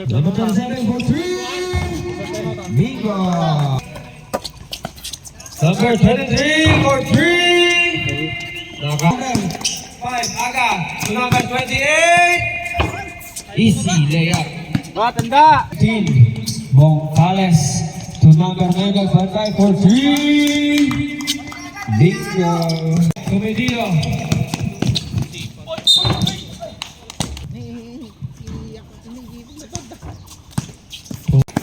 Number 27 for 3. Bingo. Number 23 for 3. Number 5, Aga. To number 28. Easy layup. Tanda! 15, Bongales. To number 9, for 3. Bingo. Comedido.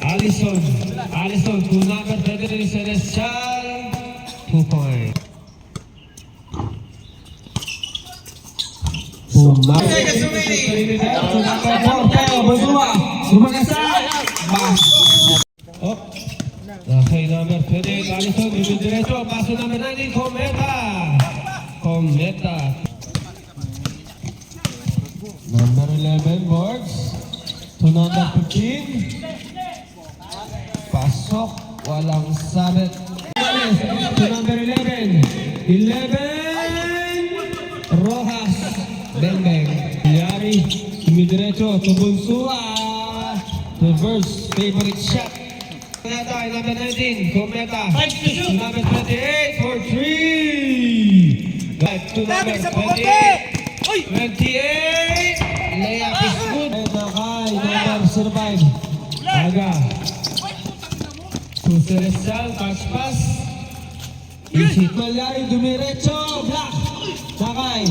Allison, to number 33, Celestial, 2 points. Okay, number 28, Allison, bibig diretso, paso number 19, Cometa. Number 11, Boards, to number 15. Pasok, walang sabit. To number 11. 11. Rojas. Beng. Yari. Dumidiretso. To Bunsua. Reverse. Favorite shot. Cometa. Number 19. Cometa. To number 28. For 3. To number 28. 28. Layup is good. Nakay. Number survive. Aga. To Celestial, pass. Isit Malyari, dumiretso, block. Nakay.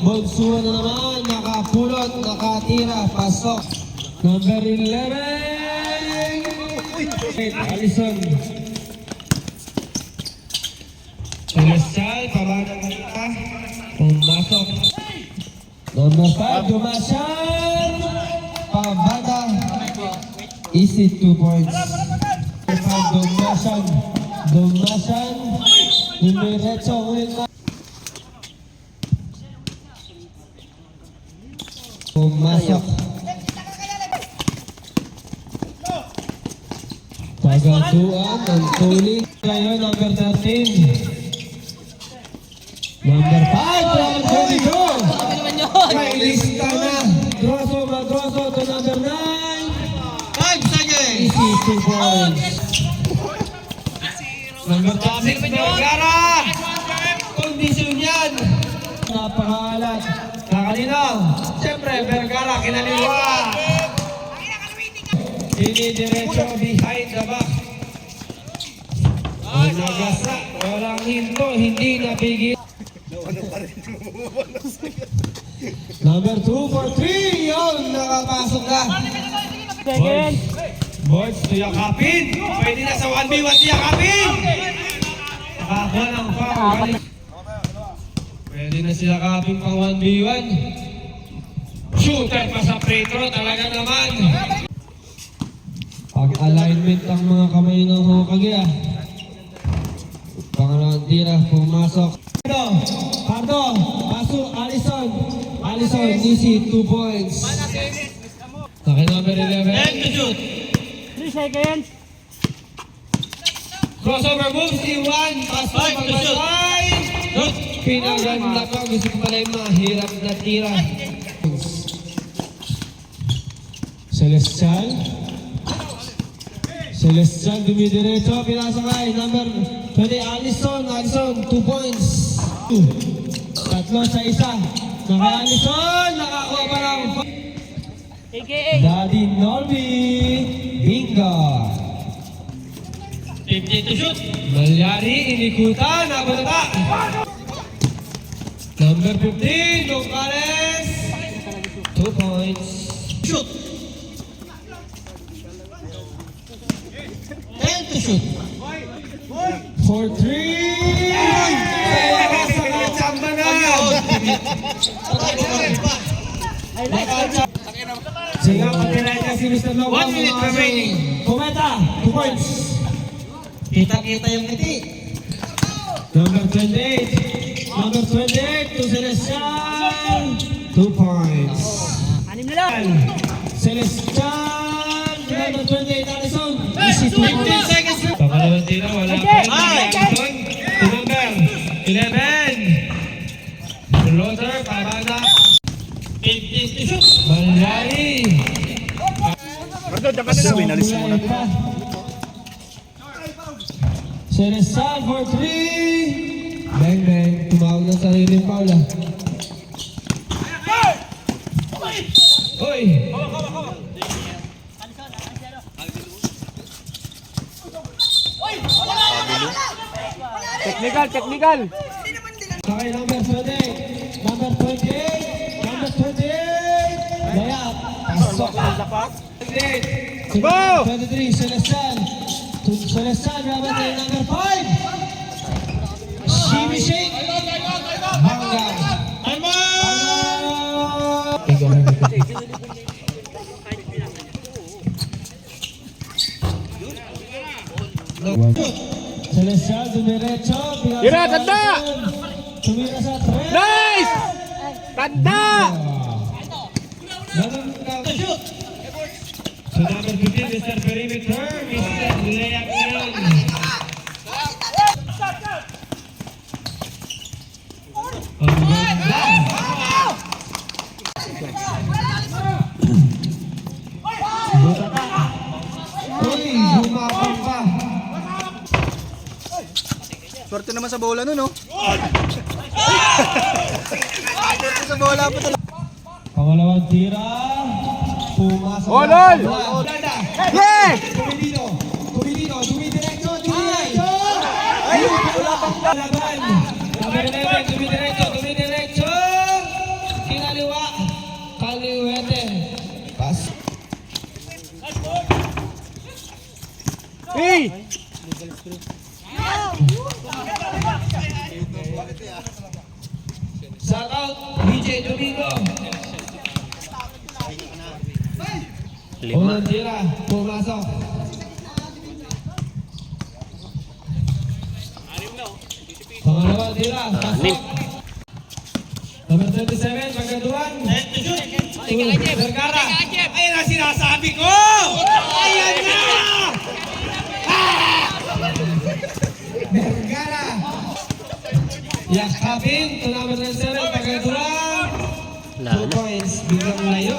Bonsuan na naman, nakapulot, nakatira, pasok. Number 11. Allison. Celestial, parang kita. Pumasok. Number 5, Dumasan. Pabada. Isit 2 points. Dumasan, dumiretso ulit na. Pumasok. Tagatuan, ang tulit. Ngayon, number 13. Number 5, number 22. May lista na. Magroso to number 9. 5 seconds. Easy 2 points. Number 6, Vergara! Kondisyon yan! Napakalat. Kakalinaw. Siyempre, Vergara, kinaliwa. Dinidiretso behind the back. Nagasa. Walang hinto. Hindi napigil. Number 2 for 3. Yun, nakapasok na. Boards, tuyakapin. Pwede na sa 1v1 tuyakapin. Nakakuha ng foul. Pwede na sila kapin pang 1v1. Shooter pa sa free throw. Talaga naman. Pag-alignment ang mga kamay ng Hokage. Pangalawang tira, pumasok. Pardo, paso, Allison. Easy, 2 points. Saki number 11. And to shoot. 3 seconds. Crossover moves, C1. Pass to shoot. Pinaganda pa. Gusto ko pala yung mahirap na tira. Celestial, dumidiretso. Pinasakay. Number 20, Allison, 2 points. Tatlo sa isa. Allison, nakakuha pa lang. Daddy Norby, bingo. 50 to shoot. Malyari, inikutan, nabata. Number 15, Lucales. 2 points. Shoot. 10 to shoot. For 3. Samba na. Sehingga pagkailangan kasi Mr. Lobo 1 minute remaining. Cometa, 2 points. Kita-kita yung ngiti. Number 28 to Celestial, 2 points. 6 na lang. Celestial, number 28, Allison. Easy 2 points. Pangalawang tira, wala pa. Allison, to number 11. Floater, parada. 15 to shoot. Malyari. Winalis mo na. Celestan for 3. Bang, bang. Tumawag ng sariling foul ah. Hoy! Technical, technical. Okay, number 28. Number 28. Number 28. Layap. Pasok. 28. Go! 23. Celestan. Celestan, number 5. Shimmy shake. Hanggang. Celestial, dumiretso. Tira, tanda! Tumira sa 3. Nice! Tanda! Ganun ka. So number 15, Mr. Perimeter, Mr. Leyak ngayon. Ang ganda. Uy, humapang pa. Swerte naman sa bola nun, no? Swerte sa bola pa talaga. Pangalawang tira. Pumasok. Olol! Yeah! Tumidino. Tumidino. Tumidiretso. Tumidiretso. Ayun! Wala pang laban. Number 11. Tumidiretso. Tumidiretso. Kinaliwa. Kaliwete. Pas. Hey! Shout out. DJ Domingo. Unang tira. Pumasok. Pangalawang tira. Pasok. Number 27. Magaduan. Vergara. Ayun ang sinasabi ko! Ayan na! Vergara. Yakapin. To number 7. Magaduan. 2 points. Biglang layo.